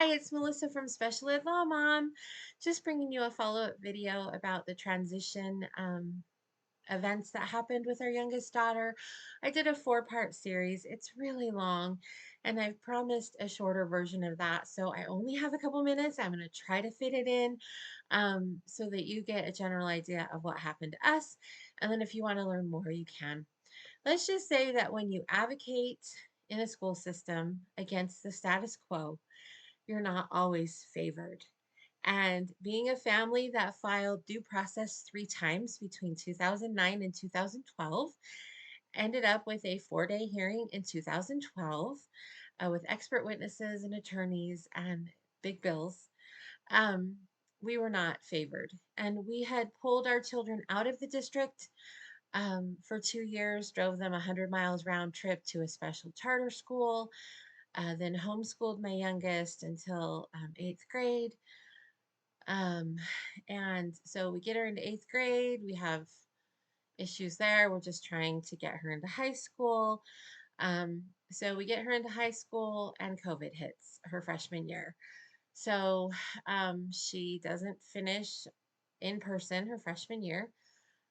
Hi, it's Melissa from Special Ed Law Mom. Just bringing you a follow-up video about the transition events that happened with our youngest daughter. I did a four-part series. It's really long, and I've promised a shorter version of that. So I only have a couple minutes. I'm going to try to fit it in so that you get a general idea of what happened to us. And then if you want to learn more, you can. Let's just say that when you advocate in a school system against the status quo, you're not always favored. And being a family that filed due process three times between 2009 and 2012, ended up with a 4-day hearing in 2012 with expert witnesses and attorneys and big bills. Um, we were not favored. And we had pulled our children out of the district for 2 years, drove them 100 miles round trip to a special charter school, then homeschooled my youngest until eighth grade. Um, and so we get her into eighth grade. We have issues there. We're just trying to get her into high school. So we get her into high school, and COVID hits her freshman year. So she doesn't finish in person her freshman year.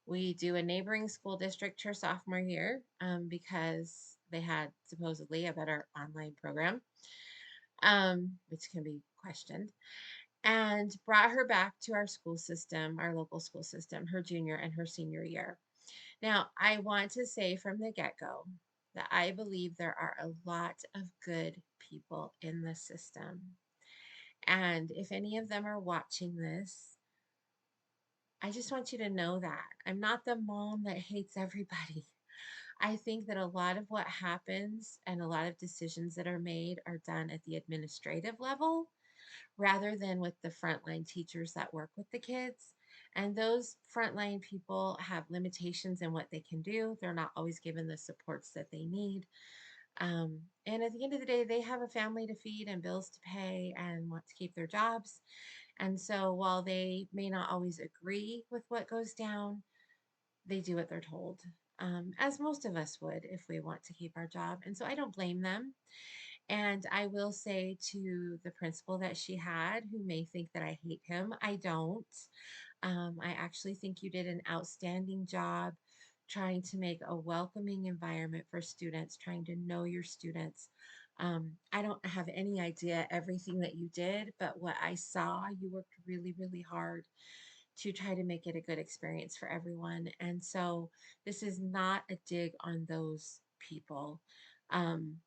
We do a neighboring school district her sophomore year because they had supposedly a better online program, which can be questioned, and brought her back to our school system, our local school system, her junior and her senior year. Now, I want to say from the get go that I believe there are a lot of good people in the system. And if any of them are watching this, I just want you to know that I'm not the mom that hates everybody. I think that a lot of what happens and a lot of decisions that are made are done at the administrative level rather than with the frontline teachers that work with the kids. And those frontline people have limitations in what they can do. They're not always given the supports that they need. And at the end of the day, they have a family to feed and bills to pay and want to keep their jobs. And so while they may not always agree with what goes down, they do what they're told, as most of us would if we want to keep our job. And so I don't blame them. And I will say to the principal that she had, who may think that I hate him, I don't. I actually think you did an outstanding job trying to make a welcoming environment for students, trying to know your students. I don't have any idea everything that you did, but what I saw, you worked really, really hard to try to make it a good experience for everyone. And so this is not a dig on those people. Um,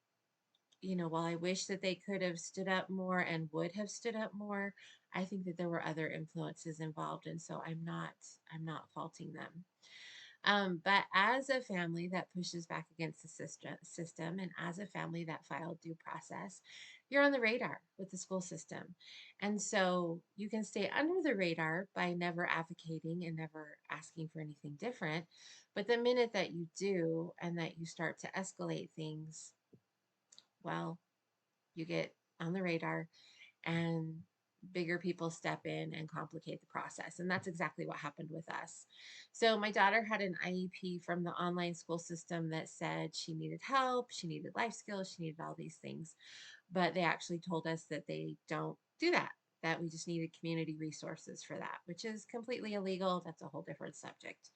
while I wish that they could have stood up more and would have stood up more, I think that there were other influences involved, and so I'm not faulting them. But as a family that pushes back against the system, and as a family that filed due process, you're on the radar with the school system. And so you can stay under the radar by never advocating and never asking for anything different. But the minute that you do and that you start to escalate things, well, you get on the radar and bigger people step in and complicate the process. And that's exactly what happened with us. So my daughter had an IEP from the online school system that said she needed help, she needed life skills, she needed all these things. But they actually told us that they don't do that, that we just needed community resources for that, which is completely illegal. That's a whole different subject.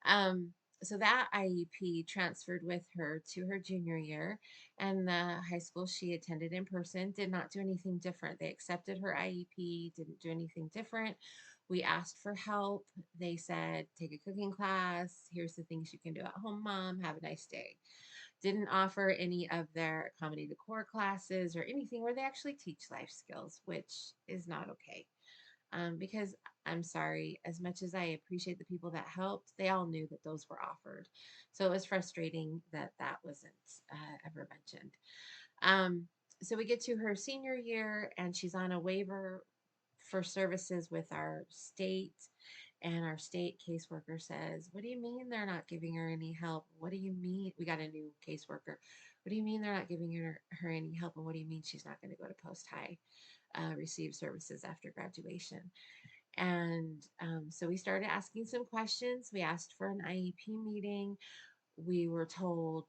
Um, so that IEP transferred with her to her junior year, and the high school she attended in person did not do anything different. They accepted her IEP, didn't do anything different. We asked for help. They said, take a cooking class. Here's the things you can do at home, mom. Have a nice day. Didn't offer any of their comedy decor classes or anything where they actually teach life skills, which is not okay. Because I'm sorry, as much as I appreciate the people that helped, they all knew that those were offered. So it was frustrating that that wasn't ever mentioned. Um, so we get to her senior year, and she's on a waiver for services with our state. And our state caseworker says, what do you mean they're not giving her any help? What do you mean? We got a new caseworker. What do you mean they're not giving her any help? And what do you mean she's not going to go to post high, receive services after graduation? And so we started asking some questions. We asked for an IEP meeting. We were told,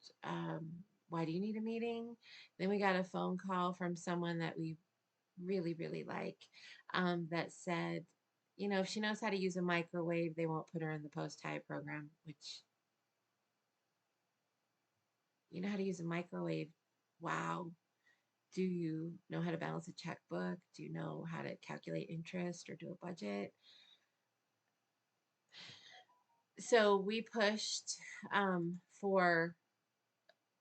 why do you need a meeting? Then we got a phone call from someone that we really, really like, that said, if she knows how to use a microwave, they won't put her in the post-high program, which, you know how to use a microwave. Wow. Do you know how to balance a checkbook? Do you know how to calculate interest or do a budget? So we pushed for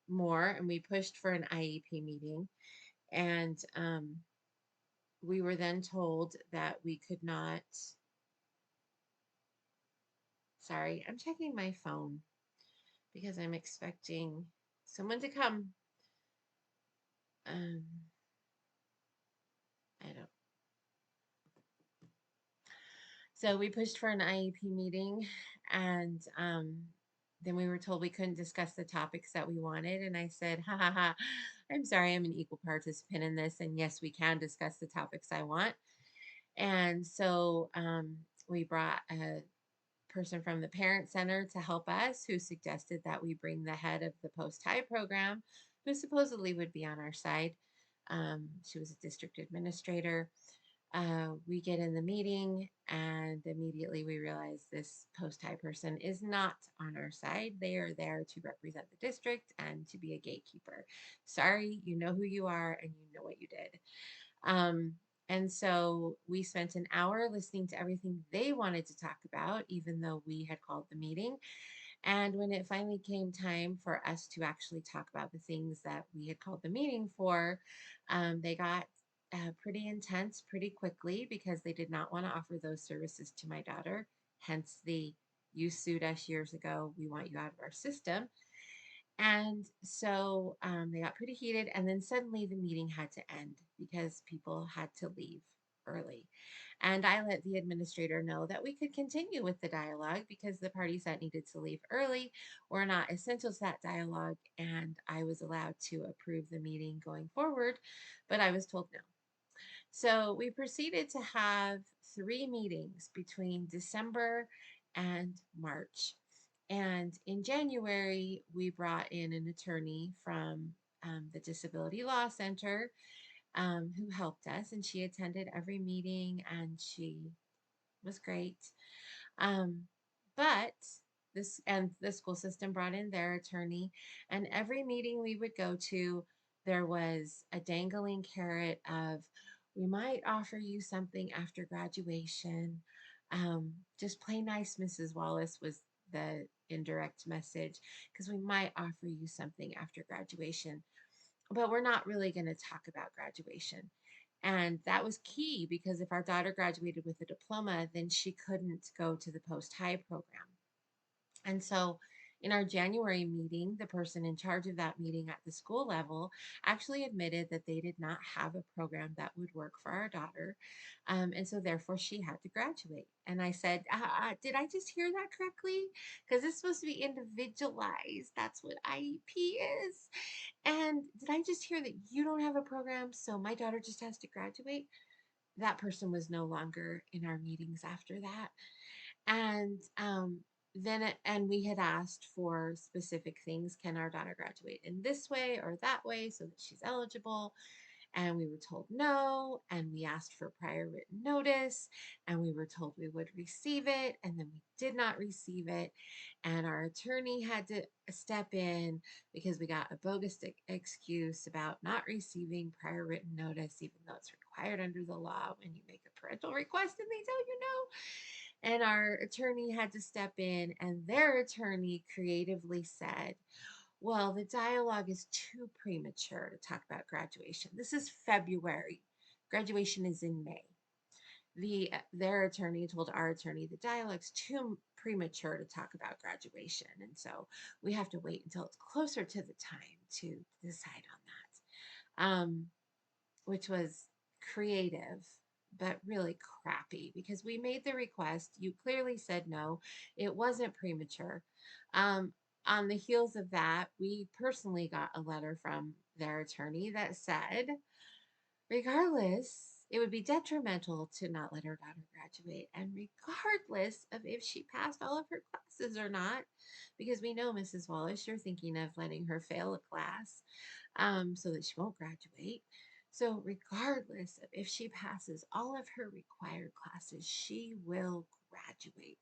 more, and we pushed for an IEP meeting. And we were then told that we could not. Sorry, I'm checking my phone because I'm expecting someone to come. Um, I don't. So we pushed for an IEP meeting, and then we were told we couldn't discuss the topics that we wanted. And I said, ha ha ha, I'm sorry, I'm an equal participant in this. And yes, we can discuss the topics I want. And so we brought a person from the Parent Center to help us, who suggested that we bring the head of the post high program, who supposedly would be on our side. She was a district administrator. We get in the meeting, and immediately we realize this post high person is not on our side. They are there to represent the district and to be a gatekeeper. Sorry, you know who you are and you know what you did. Um, and so we spent an hour listening to everything they wanted to talk about, even though we had called the meeting. And when it finally came time for us to actually talk about the things that we had called the meeting for, they got pretty intense pretty quickly because they did not want to offer those services to my daughter. Hence the "you sued us years ago, we want you out of our system." And so they got pretty heated. And then suddenly the meeting had to end because people had to leave early. And I let the administrator know that we could continue with the dialogue because the parties that needed to leave early were not essential to that dialogue. And I was allowed to approve the meeting going forward. But I was told no. So we proceeded to have three meetings between December and March. And in January, we brought in an attorney from the Disability Law Center, who helped us, and she attended every meeting and she was great. Um, but the school system brought in their attorney, and every meeting we would go to, there was a dangling carrot of, we might offer you something after graduation. Just play nice, Mrs. Wallace, was the indirect message, because we might offer you something after graduation, but we're not really going to talk about graduation. And that was key because if our daughter graduated with a diploma, then she couldn't go to the post high program. And so in our January meeting, the person in charge of that meeting at the school level actually admitted that they did not have a program that would work for our daughter. And so therefore she had to graduate. And I said, did I just hear that correctly? Because it's supposed to be individualized. That's what IEP is. And did I just hear that you don't have a program, so my daughter just has to graduate? That person was no longer in our meetings after that. And and we had asked for specific things. Can our daughter graduate in this way or that way so that she's eligible? And we were told no. And we asked for prior written notice, and we were told we would receive it. And then we did not receive it. And our attorney had to step in because we got a bogus excuse about not receiving prior written notice, even though it's required under the law when you make a parental request and they tell you no. And our attorney had to step in, and their attorney creatively said, well, the dialogue is too premature to talk about graduation. This is February. Graduation is in May. Their attorney told our attorney the dialogue's too premature to talk about graduation, and so we have to wait until it's closer to the time to decide on that. Which was creative, but really crappy because we made the request. You clearly said no. It wasn't premature. Um, on the heels of that, we personally got a letter from their attorney that said, regardless, it would be detrimental to not let her daughter graduate. And regardless of if she passed all of her classes or not, because we know, Mrs. Wallace, you're thinking of letting her fail a class so that she won't graduate. So, regardless of if she passes all of her required classes, she will graduate.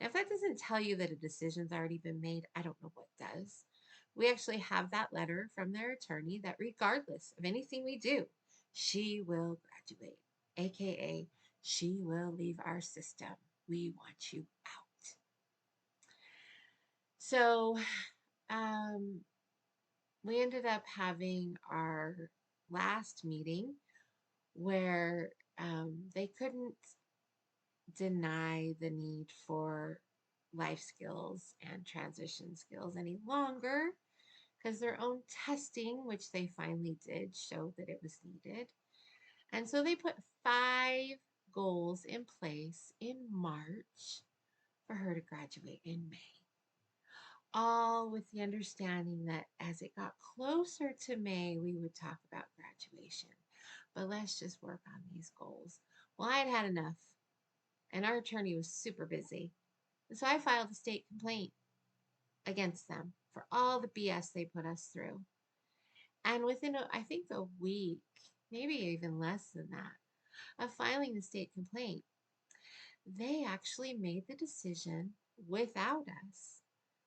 Now, if that doesn't tell you that a decision's already been made, I don't know what does. We actually have that letter from their attorney that regardless of anything we do, she will graduate, AKA, she will leave our system. We want you out. So, um, we ended up having our last meeting where they couldn't deny the need for life skills and transition skills any longer because their own testing, which they finally did, showed that it was needed. And so they put 5 goals in place in March for her to graduate in May, all with the understanding that as it got closer to May, we would talk about graduation. But let's just work on these goals. Well, I had had enough, and our attorney was super busy. And so I filed a state complaint against them for all the BS they put us through. And within, I think, a week, maybe even less than that, of filing the state complaint, they actually made the decision without us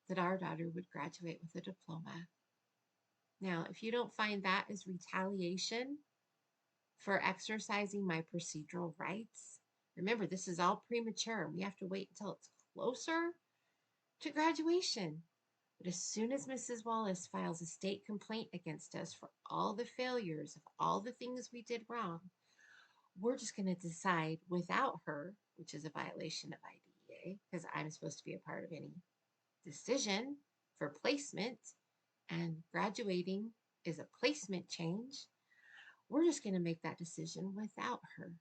that our daughter would graduate with a diploma. Now, if you don't find that as retaliation for exercising my procedural rights, remember, this is all premature. We have to wait until it's closer to graduation. But as soon as Mrs. Wallace files a state complaint against us for all the failures of all the things we did wrong, we're just going to decide without her, which is a violation of IDEA, because I'm supposed to be a part of any decision for placement, and graduating is a placement change. We're just going to make that decision without her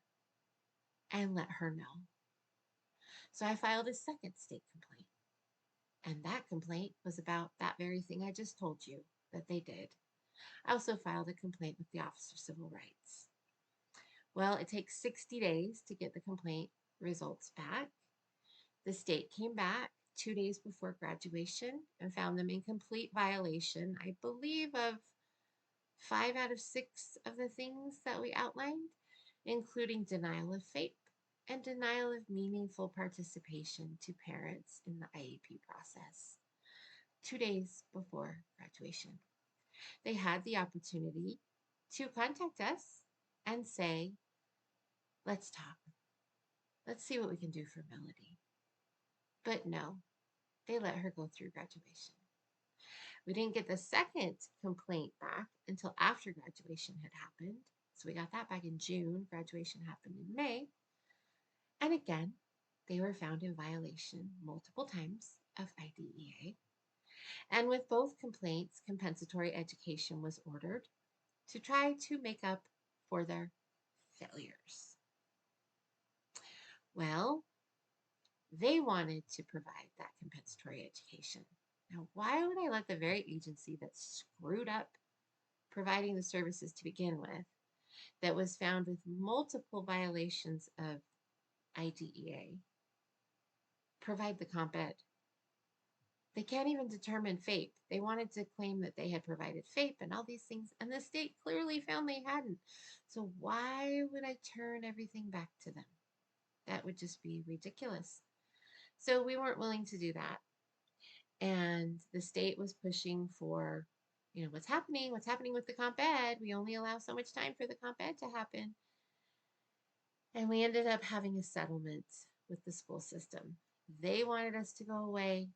and let her know. So I filed a second state complaint. And that complaint was about that very thing I just told you that they did. I also filed a complaint with the Office of Civil Rights. Well, it takes 60 days to get the complaint results back. The state came back 2 days before graduation and found them in complete violation, I believe, of 5 out of 6 of the things that we outlined, including denial of FAPE and denial of meaningful participation to parents in the IEP process. 2 days before graduation, they had the opportunity to contact us and say, let's talk. Let's see what we can do for Melody. But no, they let her go through graduation. We didn't get the second complaint back until after graduation had happened. So we got that back in June. Graduation happened in May. And again, they were found in violation multiple times of IDEA. And with both complaints, compensatory education was ordered to try to make up for their failures. Well, they wanted to provide that compensatory education. Now, why would I let the very agency that screwed up providing the services to begin with, that was found with multiple violations of IDEA, provide the comp ed? They can't even determine FAPE. They wanted to claim that they had provided FAPE and all these things, and the state clearly found they hadn't. So why would I turn everything back to them? That would just be ridiculous. So we weren't willing to do that. And the state was pushing for, what's happening? What's happening with the comp ed? We only allow so much time for the comp ed to happen. And we ended up having a settlement with the school system. They wanted us to go away.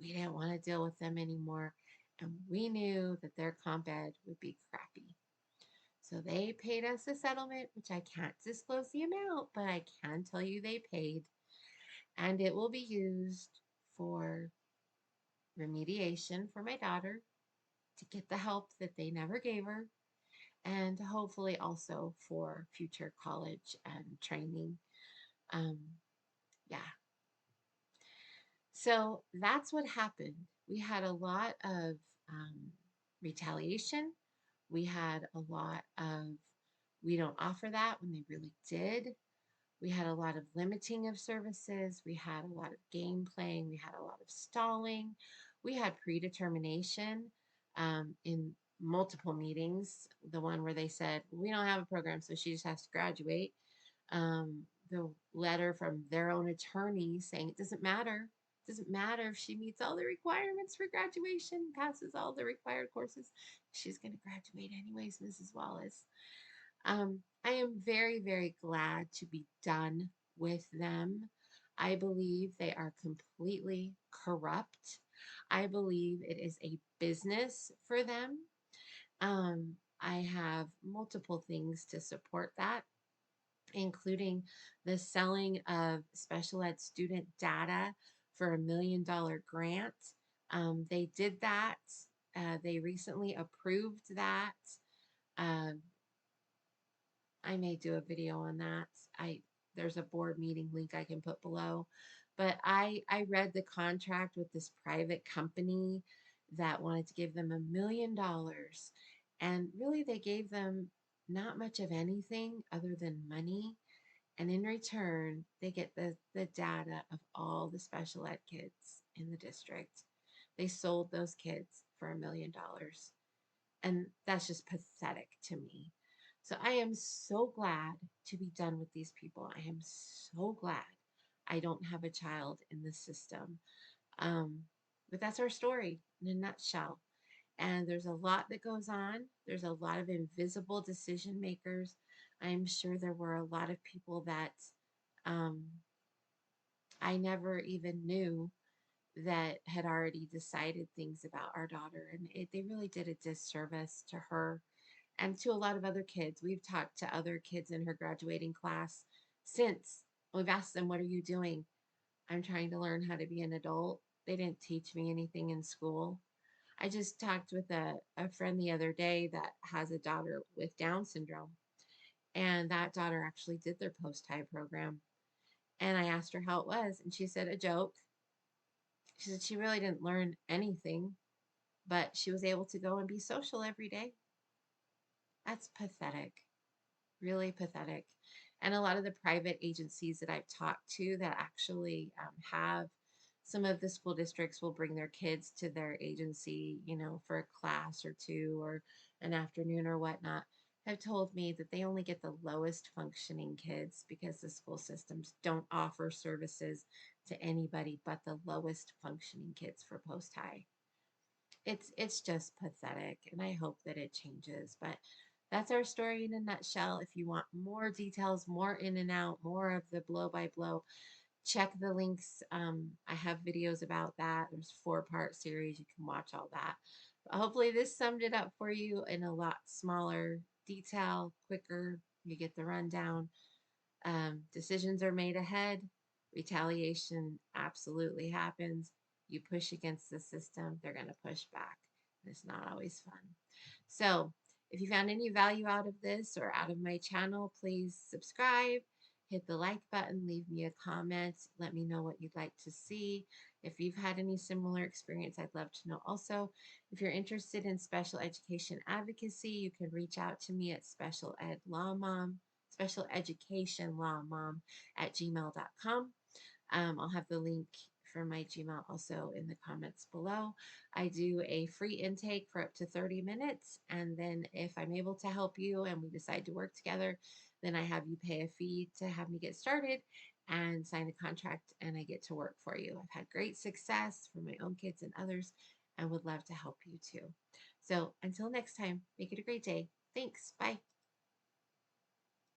We didn't want to deal with them anymore. And we knew that their comp ed would be crappy. So they paid us a settlement, which I can't disclose the amount, but I can tell you they paid. And it will be used for remediation for my daughter to get the help that they never gave her, and hopefully also for future college and training. Um, yeah. So that's what happened. We had a lot of retaliation. We had a lot of, we don't offer that when they really did. We had a lot of limiting of services. We had a lot of game playing. We had a lot of stalling. We had predetermination in multiple meetings. The one where they said, we don't have a program, so she just has to graduate. The letter from their own attorney saying it doesn't matter. It doesn't matter if she meets all the requirements for graduation, passes all the required courses. She's going to graduate anyways, Mrs. Wallace. I am very, very glad to be done with them. I believe they are completely corrupt. I believe it is a business for them. I have multiple things to support that, including the selling of special ed student data for $1 million grant. They did that. They recently approved that. Um, I may do a video on that. I There's a board meeting link I can put below. But I read the contract with this private company that wanted to give them $1 million. And really they gave them not much of anything other than money. And in return, they get the data of all the special ed kids in the district. They sold those kids for $1 million. And that's just pathetic to me. So I am so glad to be done with these people. I am so glad I don't have a child in the system. Um, but that's our story in a nutshell. And there's a lot that goes on. There's a lot of invisible decision makers. I'm sure there were a lot of people that um, I never even knew that had already decided things about our daughter. And they really did a disservice to her and to a lot of other kids. We've talked to other kids in her graduating class since. We've asked them, what are you doing? I'm trying to learn how to be an adult. They didn't teach me anything in school. I just talked with a friend the other day that has a daughter with Down syndrome. And that daughter actually did their post-high program. And I asked her how it was. And she said, a joke. She said she really didn't learn anything, but she was able to go and be social every day. That's pathetic. Really pathetic. And a lot of the private agencies that I've talked to that actually have some of the school districts will bring their kids to their agency, for a class or two or an afternoon or whatnot, have told me that they only get the lowest functioning kids because the school systems don't offer services to anybody but the lowest functioning kids for post high. It's just pathetic, and I hope that it changes. But that's our story in a nutshell. If you want more details, more in and out, more of the blow by blow, check the links. I have videos about that. There's a 4-part series. You can watch all that. But hopefully this summed it up for you in a lot smaller detail, quicker. You get the rundown. Decisions are made ahead. Retaliation absolutely happens. You push against the system, they're going to push back. And it's not always fun. So, if you found any value out of this or out of my channel, please subscribe, hit the like button, leave me a comment, let me know what you'd like to see. If you've had any similar experience, I'd love to know also. If you're interested in special education advocacy, you can reach out to me at special education law mom at gmail.com. I'll have the link for my Gmail also in the comments below. I do a free intake for up to 30 minutes. And then if I'm able to help you and we decide to work together, then I have you pay a fee to have me get started and sign a contract, and I get to work for you. I've had great success for my own kids and others and would love to help you too. So until next time, make it a great day. Thanks. Bye.